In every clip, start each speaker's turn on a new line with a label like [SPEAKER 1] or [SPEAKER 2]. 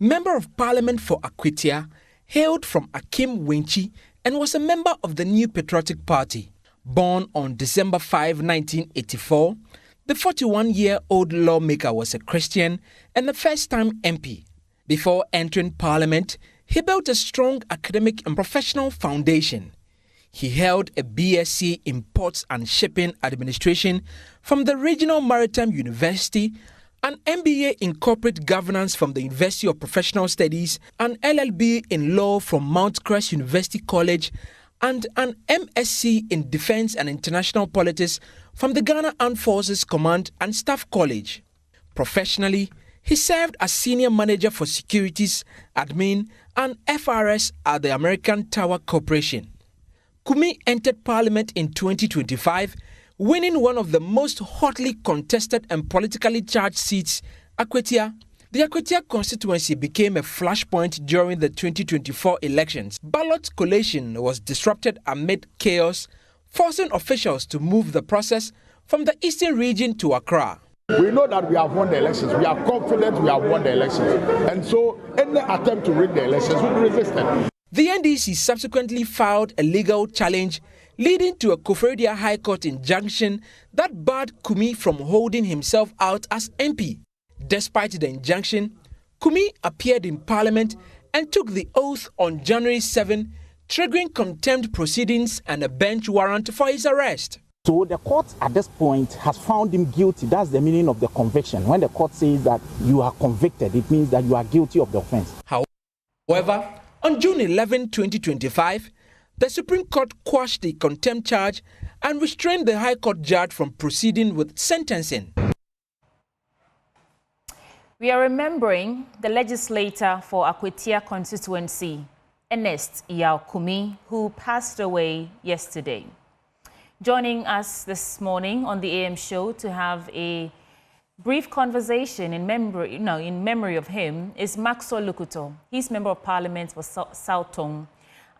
[SPEAKER 1] Member of Parliament for Akwatia, hailed from Akim Wenchi and was a member of the New Patriotic Party. Born on December 5, 1984, the 41-year-old lawmaker was a Christian and a first-time MP. Before entering Parliament, he built a strong academic and professional foundation. He held a BSc in Ports and Shipping Administration from the Regional Maritime University, an MBA in Corporate Governance from the University of Professional Studies, an LLB in Law from Mount Crest University College, and an MSc in Defense and International Politics from the Ghana Armed Forces Command and Staff College. Professionally, he served as Senior Manager for Securities, Admin, and FRS at the American Tower Corporation. Kumi entered Parliament in 2025, winning one of the most hotly contested and politically charged seats, Akwatia. The Akwatia constituency became a flashpoint during the 2024 elections. Ballot collation was disrupted amid chaos, forcing officials to move the process from the eastern region to Accra.
[SPEAKER 2] We know that we have won the elections. We are confident we have won the elections. And so any attempt to rig the elections will be resisted.
[SPEAKER 1] The NDC subsequently filed a legal challenge leading to a Koforidua High Court injunction that barred Kumi from holding himself out as MP. Despite the injunction, Kumi appeared in Parliament and took the oath on January 7, triggering contempt proceedings and a bench warrant for his arrest.
[SPEAKER 3] So the court at this point has found him guilty. That's the meaning of the conviction. When the court says that you are convicted, it means that you are guilty of the offense.
[SPEAKER 1] However, on June 11, 2025, the Supreme Court quashed the contempt charge and restrained the High Court judge from proceeding with sentencing.
[SPEAKER 4] We are remembering the legislator for Akwatia constituency, Ernest Kumi, who passed away yesterday. Joining us this morning on the AM show to have a brief conversation in memory of him is Maxwell Lukuto. He's Member of Parliament for South Tong,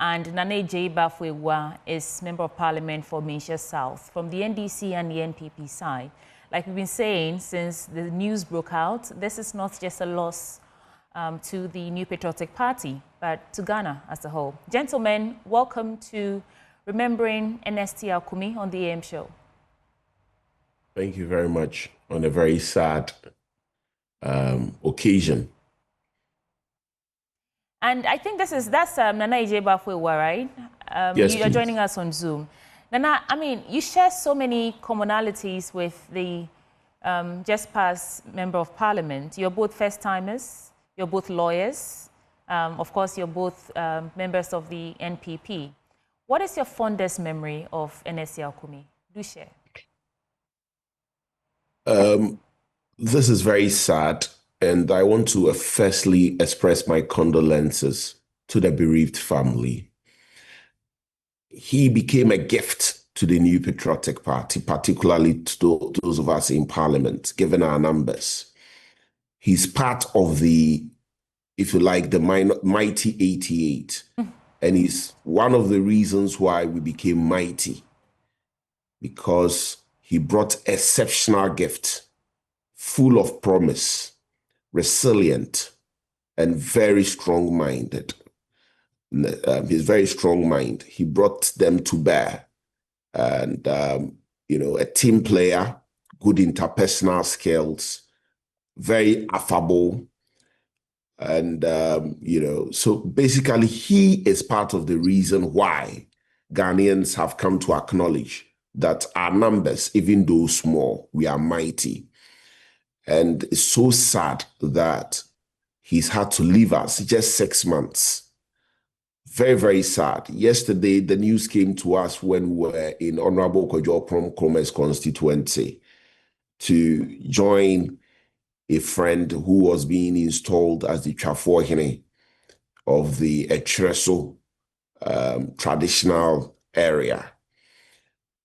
[SPEAKER 4] and Nane J. Bafwewa is Member of Parliament for Mencia South. From the NDC and the NPP side, like we've been saying since the news broke out, this is not just a loss to the New Patriotic Party, but to Ghana as a whole. Gentlemen, welcome to Remembering Ernest Kumi on the AM show.
[SPEAKER 5] Thank you very much on a very sad occasion.
[SPEAKER 4] And I think that's Nana Ije Bafwewa, right?
[SPEAKER 5] Yes,
[SPEAKER 4] you are joining us on Zoom. Nana, I mean, you share so many commonalities with the just past Member of Parliament. You're both first-timers, you're both lawyers, of course, you're both members of the NPP. What is your fondest memory of Ernest Kumi? Do share.
[SPEAKER 5] This is very sad, and I want to firstly express my condolences to the bereaved family. He became a gift to the New Patriotic Party, particularly to those of us in Parliament, given our numbers. He's part of the, if you like, the mighty 88. And he's one of the reasons why we became mighty, because he brought exceptional gift, full of promise, resilient, and very strong-minded. His very strong mind, he brought them to bear. And, a team player, good interpersonal skills, very affable. And, so basically he is part of the reason why Ghanaians have come to acknowledge that our numbers, even though small, we are mighty. And it's so sad that he's had to leave us just 6 months. Very, very sad. Yesterday, the news came to us when we were in Honorable Kojo Krome's constituency to join a friend who was being installed as the Chafohene of the Echreso traditional area.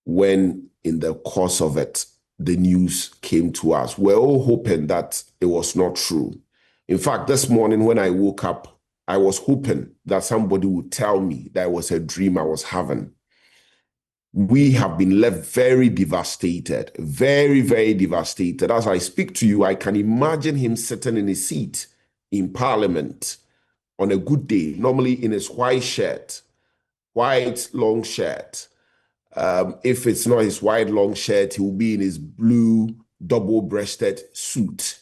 [SPEAKER 5] When in the course of it, the news came to us, we're all hoping that it was not true. In fact, this morning when I woke up, I was hoping that somebody would tell me that it was a dream I was having. We have been left very devastated, very, very devastated. As I speak to you, I can imagine him sitting in his seat in Parliament on a good day, normally in his white long shirt. If it's not his white long shirt, he will be in his blue double-breasted suit.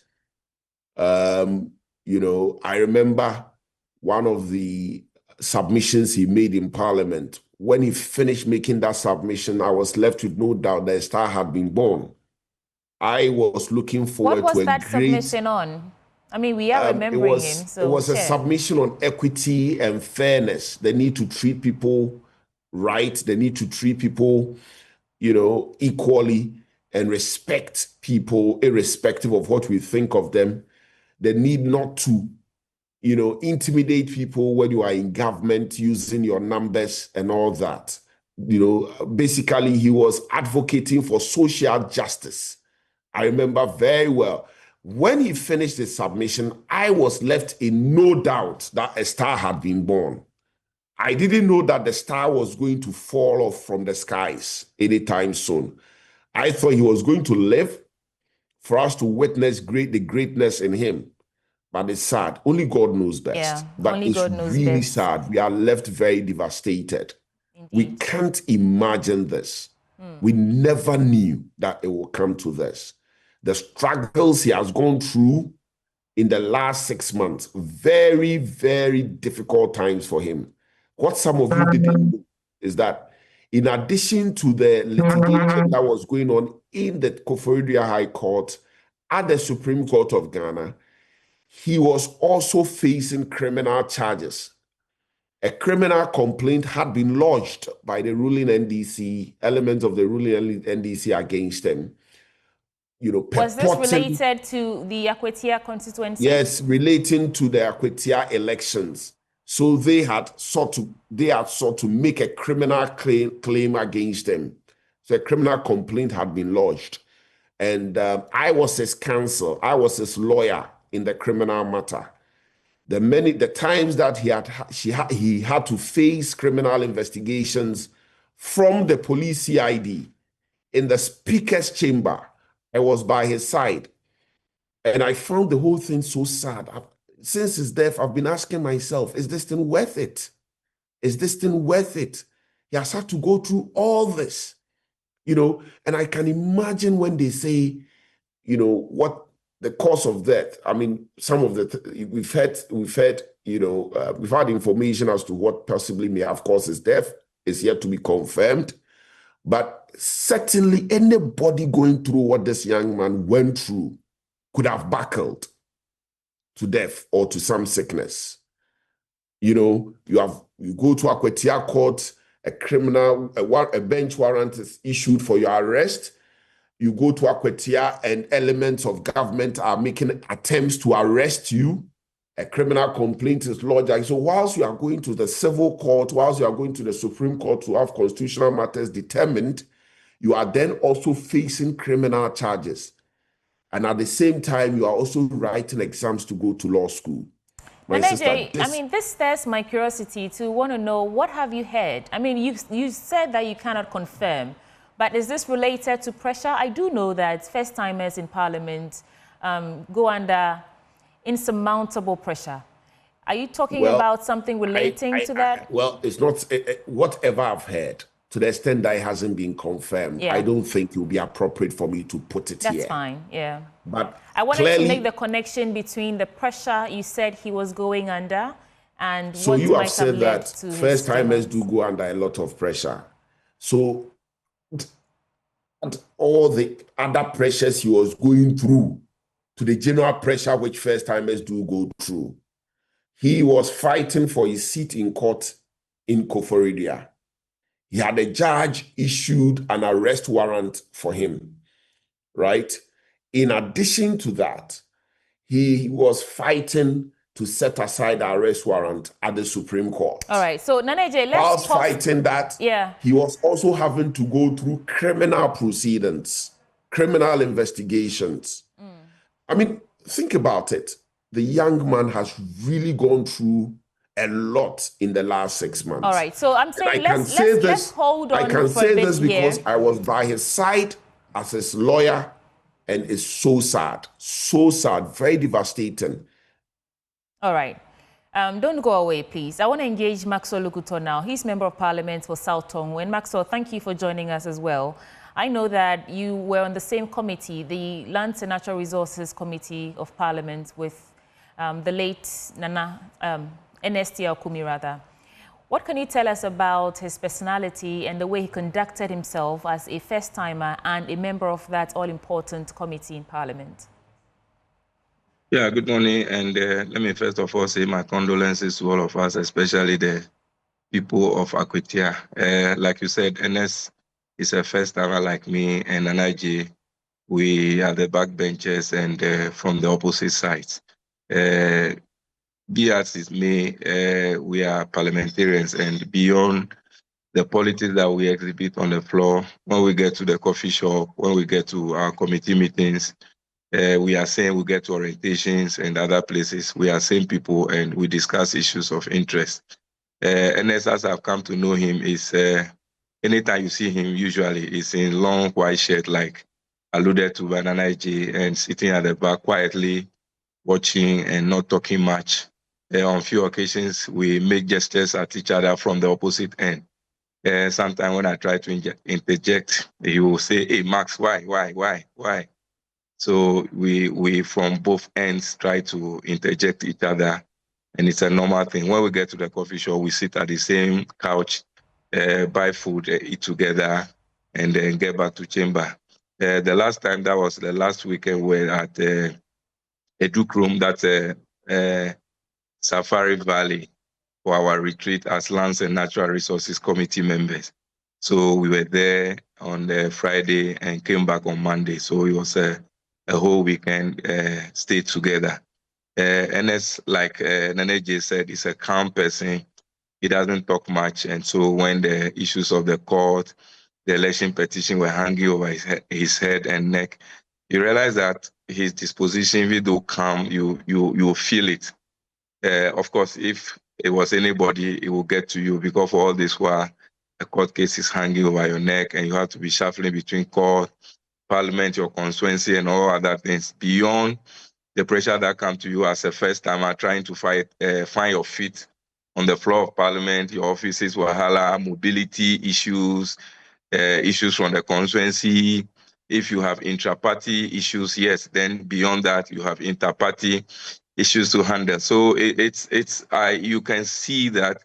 [SPEAKER 5] You know, I remember one of the submissions he made in Parliament. When he finished making that submission, I was left with no doubt that a star had been born. I was looking forward to a great...
[SPEAKER 4] What was that submission on? I mean, we are remembering him, so
[SPEAKER 5] it was a submission on equity and fairness. They need to treat people right. They need to treat people, you know, equally and respect people irrespective of what we think of them. They need not to, you know, intimidate people when you are in government using your numbers and all that. You know, basically, he was advocating for social justice. I remember very well. When he finished his submission, I was left in no doubt that a star had been born. I didn't know that the star was going to fall off from the skies anytime soon. I thought he was going to live for us to witness the greatness in him. But it's sad. Only God knows best.
[SPEAKER 4] Yeah,
[SPEAKER 5] but
[SPEAKER 4] only
[SPEAKER 5] it's
[SPEAKER 4] God knows
[SPEAKER 5] really
[SPEAKER 4] best.
[SPEAKER 5] sad. We are left very devastated.
[SPEAKER 4] Indeed.
[SPEAKER 5] We can't imagine this. We never knew that it will come to this. The struggles he has gone through in the last 6 months, very, very difficult times for him. What some of you didn't know is that in addition to the litigation that was going on in the Koforidua High Court, at the Supreme Court of Ghana, he was also facing criminal charges. A criminal complaint had been lodged by the ruling NDC, elements of the ruling NDC against him. You know,
[SPEAKER 4] was this related to the Akwatia constituency?
[SPEAKER 5] Yes, relating to the Akwatia elections. So they had sought to make a criminal claim against them. So a criminal complaint had been lodged. And I was his counsel. I was his lawyer in the criminal matter. The times that he had to face criminal investigations from the police CID in the speaker's chamber, I was by his side. And I found the whole thing so sad. Since his death, I've been asking myself, is this thing worth it? Is this thing worth it? He has had to go through all this, you know, and I can imagine when they say, you know, what the cause of death. I mean, some of we've heard, you know, we've had information as to what possibly may have caused his death. Is yet to be confirmed. But certainly anybody going through what this young man went through could have buckled to death or to some sickness. You know, you go to Akwatia court, a bench warrant is issued for your arrest. You go to Akwatia and elements of government are making attempts to arrest you. A criminal complaint is lodged. So whilst you are going to the civil court, whilst you are going to the Supreme Court to have constitutional matters determined, you are then also facing criminal charges. And at the same time, you are also writing exams to go to law school.
[SPEAKER 4] This stirs my curiosity to want to know, what have you heard? I mean, you said that you cannot confirm, but is this related to pressure? I do know that first-timers in Parliament go under insurmountable pressure. Are you talking about something relating to that?
[SPEAKER 5] Well, it's not, whatever I've heard, to the extent that it hasn't been confirmed, I don't think it will be appropriate for me to put it here.
[SPEAKER 4] That's fine, yeah.
[SPEAKER 5] But
[SPEAKER 4] I wanted to make the connection between the pressure you said he was going under and
[SPEAKER 5] so
[SPEAKER 4] what
[SPEAKER 5] you
[SPEAKER 4] might
[SPEAKER 5] have said that first-timers do go under a lot of pressure. So all the other pressures he was going through to the general pressure which first-timers do go through. He was fighting for his seat in court in Koforidua. He had a judge issued an arrest warrant for him, right? In addition to that, he was fighting to set aside the arrest warrant at the Supreme Court.
[SPEAKER 4] All right, so Nanaje,
[SPEAKER 5] whilst fighting that,
[SPEAKER 4] yeah,
[SPEAKER 5] he was also having to go through criminal proceedings, criminal investigations. I mean, think about it. The young man has really gone through a lot in the last 6 months.
[SPEAKER 4] All right, so I'm saying let's hold on.
[SPEAKER 5] I can say this because I was by his side as his lawyer, and it's so sad, very devastating.
[SPEAKER 4] All right. Don't go away, please. I want to engage Maxwell Lukuto now. He's Member of Parliament for South Tongu. And Maxwell, thank you for joining us as well. I know that you were on the same committee, the Lands and Natural Resources Committee of Parliament with the late Ernest Kumi, rather. What can you tell us about his personality and the way he conducted himself as a first-timer and a member of that all-important committee in Parliament?
[SPEAKER 6] Yeah, good morning. And let me first of all say my condolences to all of us, especially the people of Akwatia. Like you said, Ernest is a first-timer like me and Anaji. We are the backbenchers and from the opposite sides. Be as is me, we are parliamentarians, and beyond the politics that we exhibit on the floor, when we get to the coffee shop, when we get to our committee meetings, we are saying we get to orientations and other places. We are same people and we discuss issues of interest. Ernest, as I've come to know him, is anytime you see him, usually is in long white shirt, like alluded to by Nanaji, and sitting at the back quietly, watching and not talking much. On a few occasions, we make gestures at each other from the opposite end. Sometimes when I try to interject, he will say, "Hey, Max, why?" So we from both ends try to interject each other, and it's a normal thing. When we get to the coffee shop, we sit at the same couch, buy food, eat together, and then get back to chamber. The last time, that was the last weekend, we were at a Duke room, that's Safari Valley, for our retreat as Lands and Natural Resources Committee members. So we were there on the Friday and came back on Monday. So it was a whole weekend stayed together. Ernest, like Naneje said, is a calm person. He doesn't talk much. And so when the issues of the court, the election petition were hanging over his head and neck, you realize that his disposition, even though calm, you feel it. Of course, if it was anybody, it will get to you, because for all this while, a court case is hanging over your neck and you have to be shuffling between court, Parliament, your constituency, and all other things, beyond the pressure that comes to you as a first-timer trying to find your feet on the floor of Parliament, your offices, wahala, mobility issues, issues from the constituency. If you have intra-party issues, yes, then beyond that, you have inter-party issues to handle. So you can see that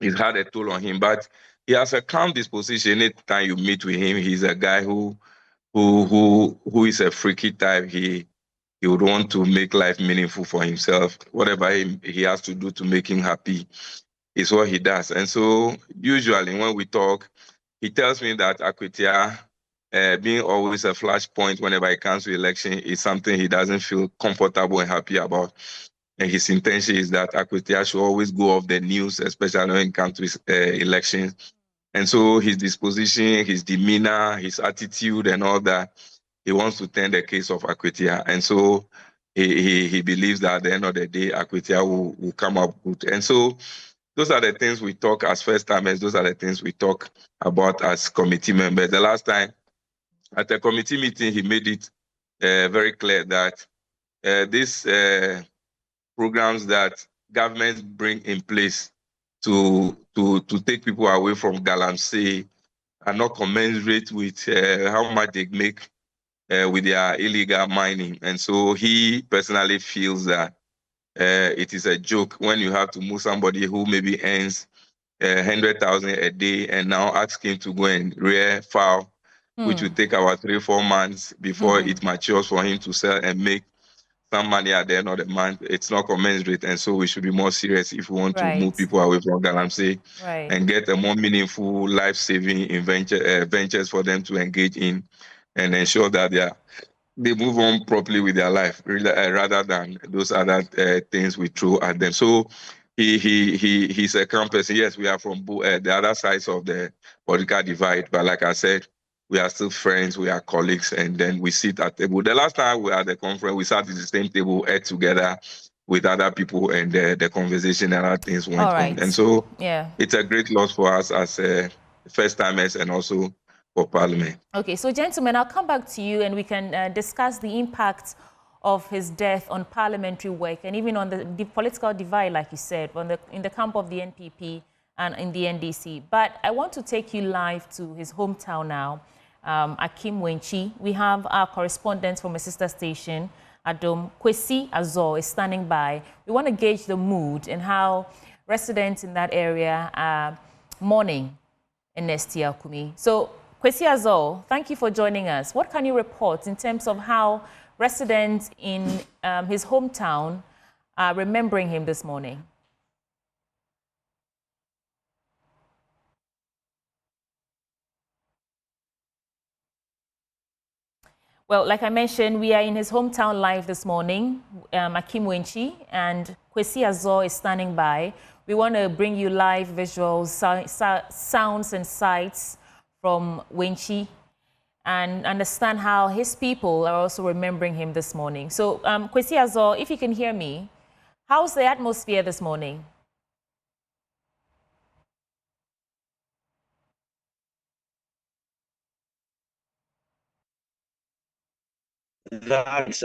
[SPEAKER 6] it had a toll on him, but he has a calm disposition. Anytime you meet with him, he's a guy who is a freaky type. He would want to make life meaningful for himself. Whatever he has to do to make him happy is what he does. And so usually when we talk, he tells me that Akwatia, being always a flashpoint whenever it comes to election, is something he doesn't feel comfortable and happy about. And his intention is that Akwatia should always go off the news, especially when it comes to elections. And so his disposition, his demeanor, his attitude and all that, he wants to turn the case of Akwatia. And so he believes that at the end of the day, Akwatia will come up good. And so those are the things we talk as first-timers. Those are the things we talk about as committee members. The last time at the committee meeting, he made it very clear that these programs that governments bring in place to take people away from galamsey are not commensurate with how much they make with their illegal mining. And so he personally feels that it is a joke when you have to move somebody who maybe earns 100,000 a day and now ask him to go and rear fowl, which will take about 3-4 months before it matures for him to sell and make some money at the end of the month. It's not commensurate, and so we should be more serious if we want to move people away from galamsey and get a more meaningful, life-saving ventures for them to engage in, and ensure that they move on properly with their life, rather than those other things we throw at them. So he's a calm person. Yes, we are from the other sides of the political divide, but like I said, we are still friends, we are colleagues, and then we sit at the table. The last time we were at the conference, we sat at the same table, ate together with other people, and the conversation and other things went on. And so it's a great loss for us as first-timers and also for Parliament.
[SPEAKER 4] Okay, so gentlemen, I'll come back to you and we can discuss the impact of his death on parliamentary work and even on the political divide, like you said, in the camp of the NPP and in the NDC. But I want to take you live to his hometown now, Akim Wenchi. We have our correspondent from a sister station, Adom Kwesi Azor, is standing by. We want to gauge the mood and how residents in that area are mourning Ernest Kumi. So, Kwesi Azor, thank you for joining us. What can you report in terms of how residents in his hometown are remembering him this morning? Well, like I mentioned, we are in his hometown live this morning, Akim Wenchi, and Kwesi Azor is standing by. We want to bring you live visuals, sounds and sights from Wenchi and understand how his people are also remembering him this morning. So, Kwesi Azor, if you can hear me, how's the atmosphere this morning?
[SPEAKER 7] That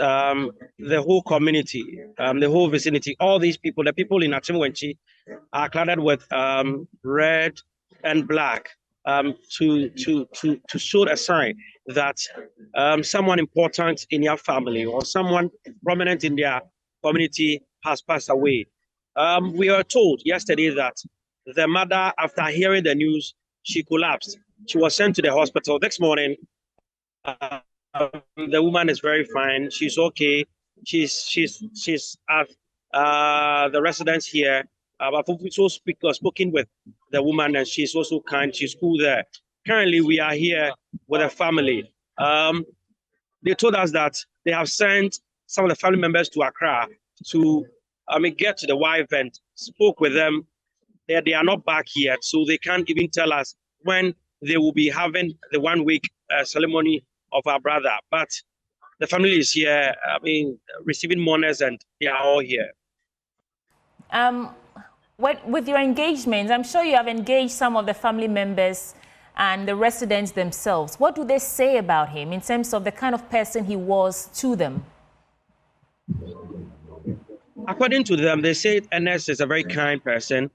[SPEAKER 7] the whole community, the whole vicinity, all these people, the people in Akim Wenchi are cladded with red and black to show a sign that someone important in your family or someone prominent in their community has passed away. We were told yesterday that the mother, after hearing the news, she collapsed. She was sent to the hospital. Next morning, the woman is very fine. She's okay. She's at the residence here. I've also spoken with the woman, and she's also kind. She's cool there. Currently, we are here with a family. They told us that they have sent some of the family members to Accra to, get to the wife and spoke with them. They are not back yet, so they can't even tell us when they will be having the 1 week ceremony of our brother. But the family is here, receiving mourners, and they are all here.
[SPEAKER 4] With your engagements, I'm sure you have engaged some of the family members and the residents themselves. What do they say about him in terms of the kind of person he was to them?
[SPEAKER 7] According to them, they say Ernest is a very kind person.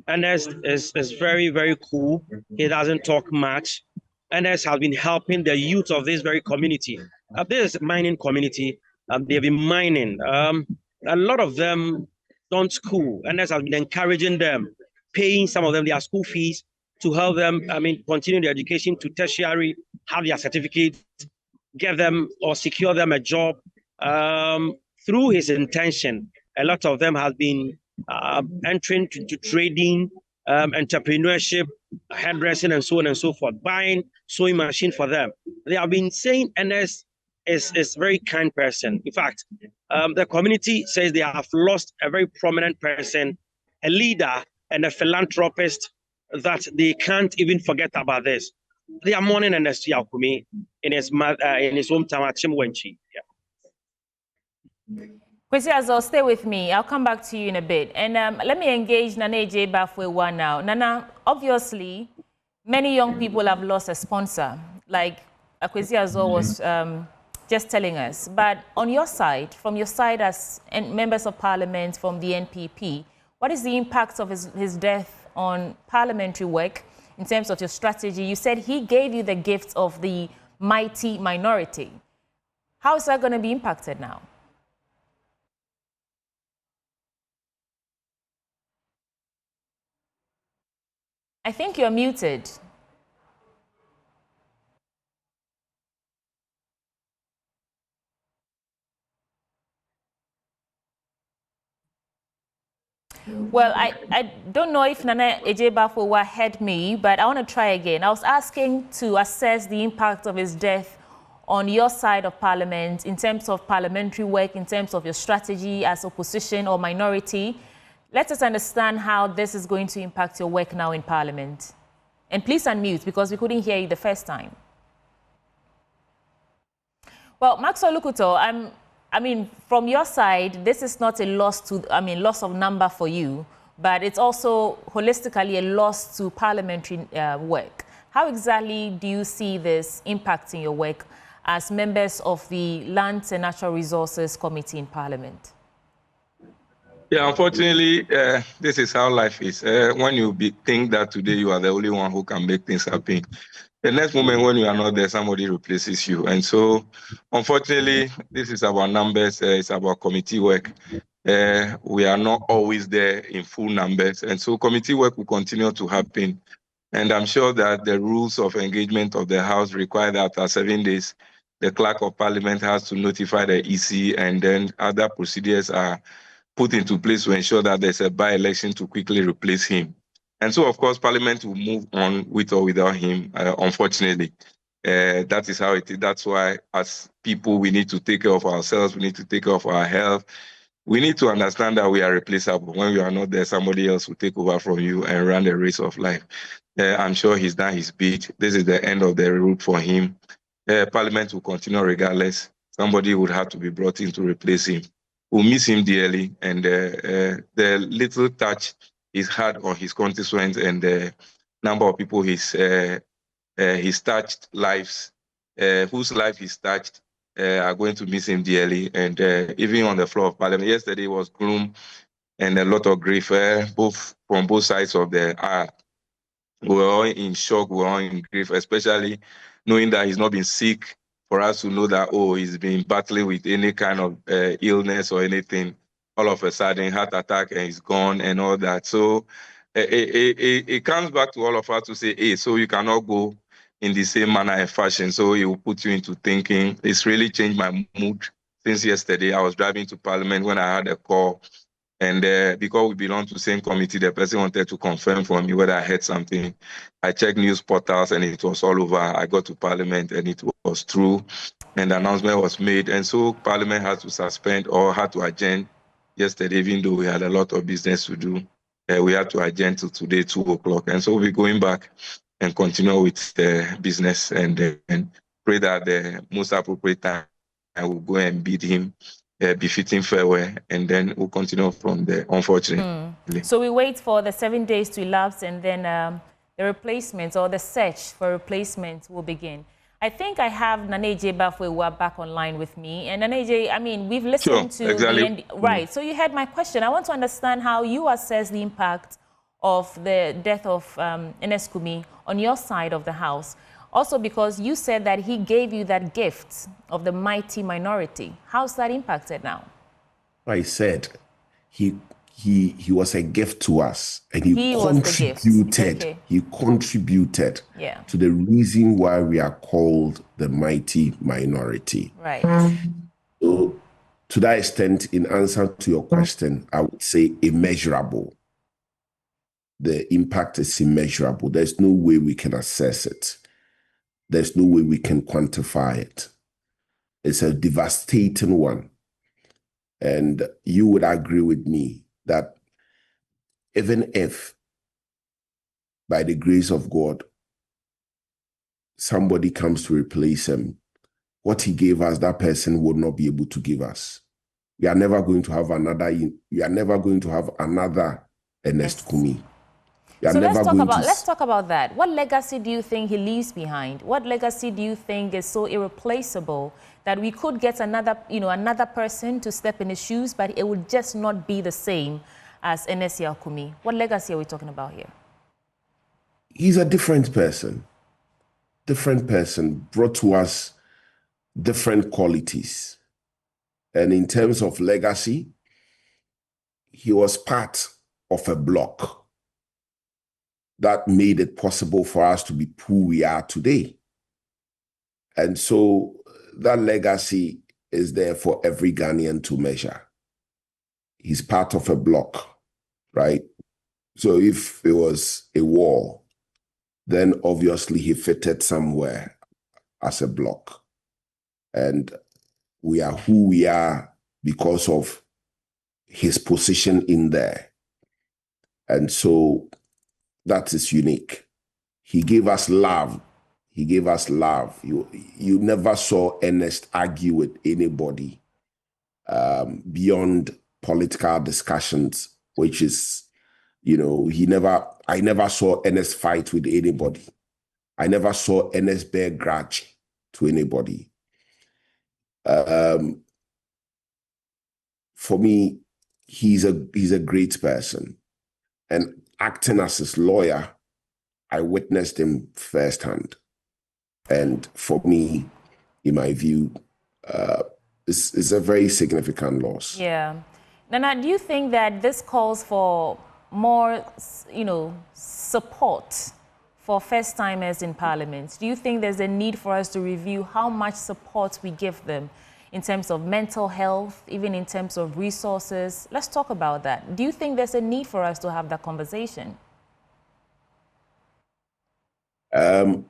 [SPEAKER 7] Ernest is very, very cool. He doesn't talk much. Ernest has been helping the youth of this very community. This is a mining community. They've been mining. A lot of them don't school. Ernest has been encouraging them, paying some of them their school fees to help them, continue their education to tertiary, have their certificate, get them or secure them a job. Through his intention, a lot of them have been entering to trading, entrepreneurship, hairdressing, and so on and so forth, buying sewing machine for them. They have been saying Ernest is a very kind person. In fact, the community says they have lost a very prominent person, a leader and a philanthropist that they can't even forget about this. They are mourning Ernest Kumi in his hometown at Chimwenchi. Yeah.
[SPEAKER 4] Kwesi Azor, stay with me. I'll come back to you in a bit. And let me engage Nana J. Bafwewa now. Nana, obviously, many young people have lost a sponsor, like Kwesi Azor was just telling us. But on your side, from your side as members of parliament from the NPP, what is the impact of his death on parliamentary work in terms of your strategy? You said he gave you the gift of the mighty minority. How is that going to be impacted now? I think you're muted. Well, I don't know if Nana Ejebafo heard me, but I want to try again. I was asking to assess the impact of his death on your side of parliament in terms of parliamentary work, in terms of your strategy as opposition or minority. Let us understand how this is going to impact your work now in parliament. And please unmute because we couldn't hear you the first time. Well, Maxwell Lukuto, from your side, this is not a loss loss of number for you, but it's also holistically a loss to parliamentary work. How exactly do you see this impacting your work as members of the Lands and Natural Resources Committee in Parliament?
[SPEAKER 6] Yeah, unfortunately, this is how life is. When you think that today you are the only one who can make things happen, the next moment when you are not there, somebody replaces you. And so, unfortunately, this is about numbers. It's about committee work. We are not always there in full numbers. And so committee work will continue to happen. And I'm sure that the rules of engagement of the House require that after 7 days, the Clerk of Parliament has to notify the EC, and then other procedures are put into place to ensure that there's a by-election to quickly replace him. And so, of course, Parliament will move on with or without him, unfortunately. That is how it is. That's why, as people, we need to take care of ourselves. We need to take care of our health. We need to understand that we are replaceable. When you are not there, somebody else will take over from you and run the race of life. I'm sure he's done his bit. This is the end of the route for him. Parliament will continue regardless. Somebody would have to be brought in to replace him. We'll miss him dearly, and the little touch he's had on his constituents and the number of people he's touched lives, whose life he's touched, are going to miss him dearly. And even on the floor of Parliament, yesterday was gloom and a lot of grief, both from both sides of the aisle. We were all in shock, we were all in grief, especially knowing that he's not been sick, for us to know that, oh, he's been battling with any kind of illness or anything. All of a sudden, heart attack, and he's gone and all that. So it comes back to all of us to say, hey, so you cannot go in the same manner and fashion. So it will put you into thinking. It's really changed my mood since yesterday. I was driving to Parliament when I had a call. And because we belong to the same committee, the person wanted to confirm for me whether I heard something. I checked news portals and it was all over. I got to Parliament and it was true. And the announcement was made. And so Parliament had to suspend or had to adjourn yesterday, even though we had a lot of business to do. We had to adjourn till today, 2 o'clock. And so we're going back and continue with the business and pray that the most appropriate time I will go and bid him befitting farewell, and then we'll continue from there, unfortunately.
[SPEAKER 4] So we wait for the 7 days to elapse, and then the replacements or the search for replacements will begin. I think I have Naneje Bafwe back online with me. And Naneje, I mean, we've listened to
[SPEAKER 6] exactly.
[SPEAKER 4] the end. Right, so you heard my question. I want to understand how you assess the impact of the death of Ernest Kumi on your side of the House. Also, because you said that he gave you that gift of the mighty minority. How's that impacted now?
[SPEAKER 5] I said he was a gift to us, and he contributed.
[SPEAKER 4] Okay.
[SPEAKER 5] He contributed to the reason why we are called the mighty minority.
[SPEAKER 4] Right.
[SPEAKER 5] So, to that extent, in answer to your question, I would say immeasurable. The impact is immeasurable. There's no way we can assess it. There's no way we can quantify it. It's a devastating one. And you would agree with me that even if, by the grace of God, somebody comes to replace him, what he gave us, that person would not be able to give us. We are never going to have another Ernest Kumi.
[SPEAKER 4] So let's talk about that. What legacy do you think he leaves behind? What legacy do you think is so irreplaceable that we could get another person to step in his shoes, but it would just not be the same as Ernest Kumi? What legacy are we talking about here?
[SPEAKER 5] He's a different person, brought to us different qualities. And in terms of legacy, he was part of a block that made it possible for us to be who we are today. And so that legacy is there for every Ghanaian to measure. He's part of a block, right? So if it was a war, then obviously he fitted somewhere as a block. And we are who we are because of his position in there. And so that is unique. He gave us love. He gave us love. You never saw Ernest argue with anybody beyond political discussions, which is, I never saw Ernest fight with anybody. I never saw Ernest bear grudge to anybody. For me, he's a great person. And acting as his lawyer, I witnessed him firsthand. And for me, in my view, it's a very significant loss.
[SPEAKER 4] Yeah. Nana, do you think that this calls for more, support for first-timers in Parliament? Do you think there's a need for us to review how much support we give them in terms of mental health, even in terms of resources? Let's talk about that. Do you think there's a need for us to have that conversation?
[SPEAKER 5] I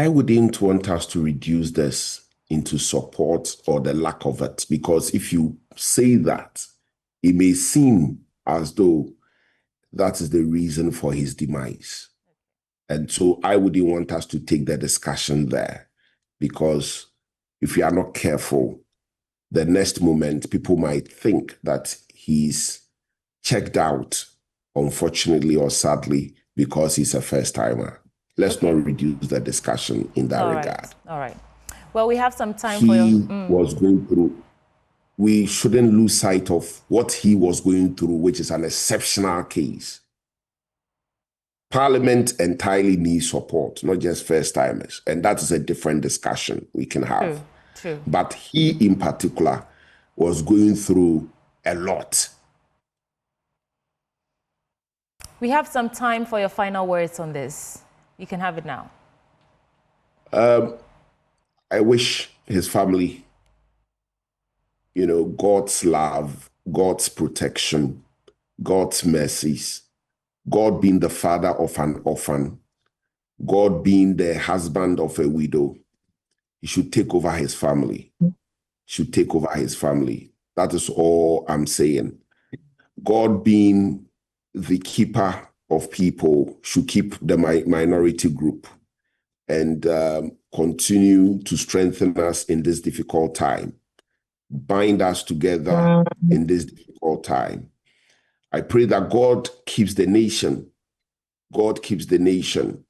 [SPEAKER 5] wouldn't want us to reduce this into support or the lack of it, because if you say that, it may seem as though that is the reason for his demise. And so I wouldn't want us to take the discussion there, because if we are not careful, the next moment people might think that he's checked out, unfortunately or sadly, because he's a first-timer. Let's not reduce the discussion in that regard.
[SPEAKER 4] All right. Well, we have some time for you.
[SPEAKER 5] He was going through. We shouldn't lose sight of what he was going through, which is an exceptional case. Parliament entirely needs support, not just first-timers. And that is a different discussion we can have.
[SPEAKER 4] True.
[SPEAKER 5] But he, in particular, was going through a lot.
[SPEAKER 4] We have some time for your final words on this. You can have it now.
[SPEAKER 5] I wish his family, God's love, God's protection, God's mercies, God being the father of an orphan, God being the husband of a widow. He should take over his family. Should take over his family. That is all I'm saying. God being the keeper of people should keep the minority group and continue to strengthen us in this difficult time. Bind us together in this difficult time. I pray that God keeps the nation. God keeps the nation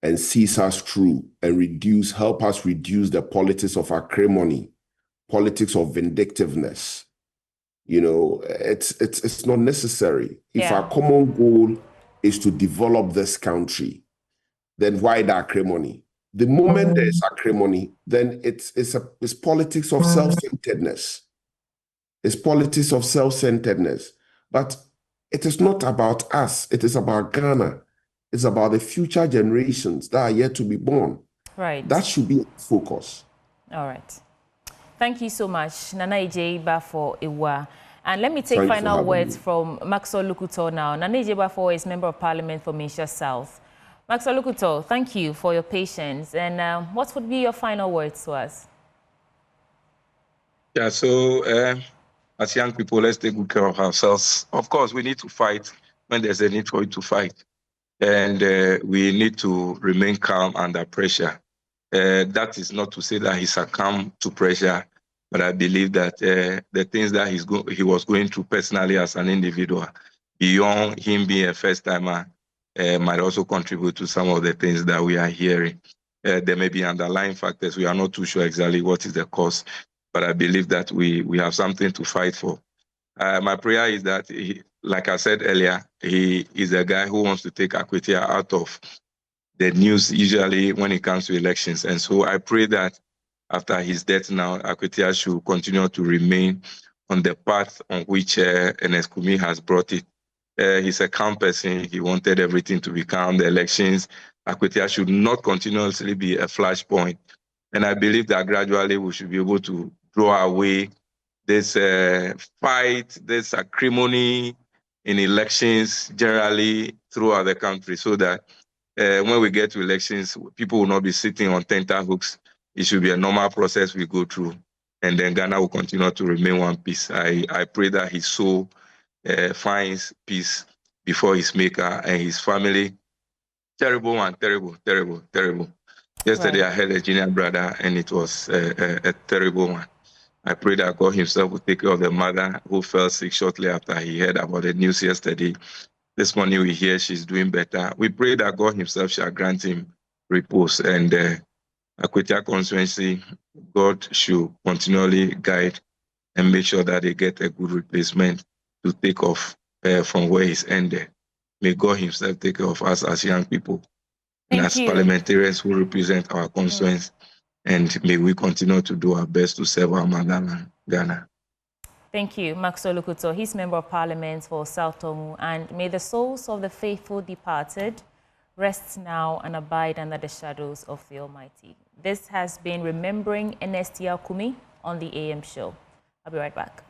[SPEAKER 5] and sees us through and help us reduce the politics of acrimony, politics of vindictiveness. It's not necessary. If our common goal is to develop this country, then why the acrimony? The moment there's acrimony, then it's politics of self-centeredness. It's politics of self-centeredness. But it is not about us. It is about Ghana. It's about the future generations that are yet to be born.
[SPEAKER 4] Right.
[SPEAKER 5] That should be focus.
[SPEAKER 4] All right. Thank you so much, Nana Ijeba for Iwa. And let me take final words from Maxwell Lukuto now. Nana Ijeba is Member of Parliament for Misha South. Maxwell Lukuto, thank you for your patience. And what would be your final words to us?
[SPEAKER 6] Yeah, so as young people, let's take good care of ourselves. Of course, we need to fight when there's a need for it to fight. And we need to remain calm under pressure. That is not to say that he succumbed to pressure, but I believe that the things that he was going through personally as an individual, beyond him being a first-timer, might also contribute to some of the things that we are hearing. There may be underlying factors. We are not too sure exactly what is the cause, but I believe that we have something to fight for. My prayer is that, like I said earlier, he is a guy who wants to take Akwatia out of the news, usually when it comes to elections. And so I pray that after his death now, Akwatia should continue to remain on the path on which Ernest Kumi has brought it. He's a calm person. He wanted everything to be calm. The elections, Akwatia should not continuously be a flashpoint. And I believe that gradually we should be able to draw away this fight, this acrimony in elections generally throughout the country, so that when we get to elections, people will not be sitting on tenterhooks. It should be a normal process we go through, and then Ghana will continue to remain one piece. I pray that his soul finds peace before his maker and his family. Terrible one, terrible, terrible, terrible. Yesterday I had a junior brother, and it was a terrible one. I pray that God himself will take care of the mother who fell sick shortly after he heard about the news yesterday. This morning we hear she's doing better. We pray that God himself shall grant him repose. And Akwatia constituency, God should continually guide and make sure that they get a good replacement to take off from where he's ended. May God himself take care of us as young people and as parliamentarians who represent our constituents, and may we continue to do our best to serve our motherland, Ghana.
[SPEAKER 4] Thank you, Maxwell Lukuto. He's Member of Parliament for South Tomu, and may the souls of the faithful departed rest now and abide under the shadows of the Almighty. This has been Remembering Ernest Kumi on the AM show. I'll be right back.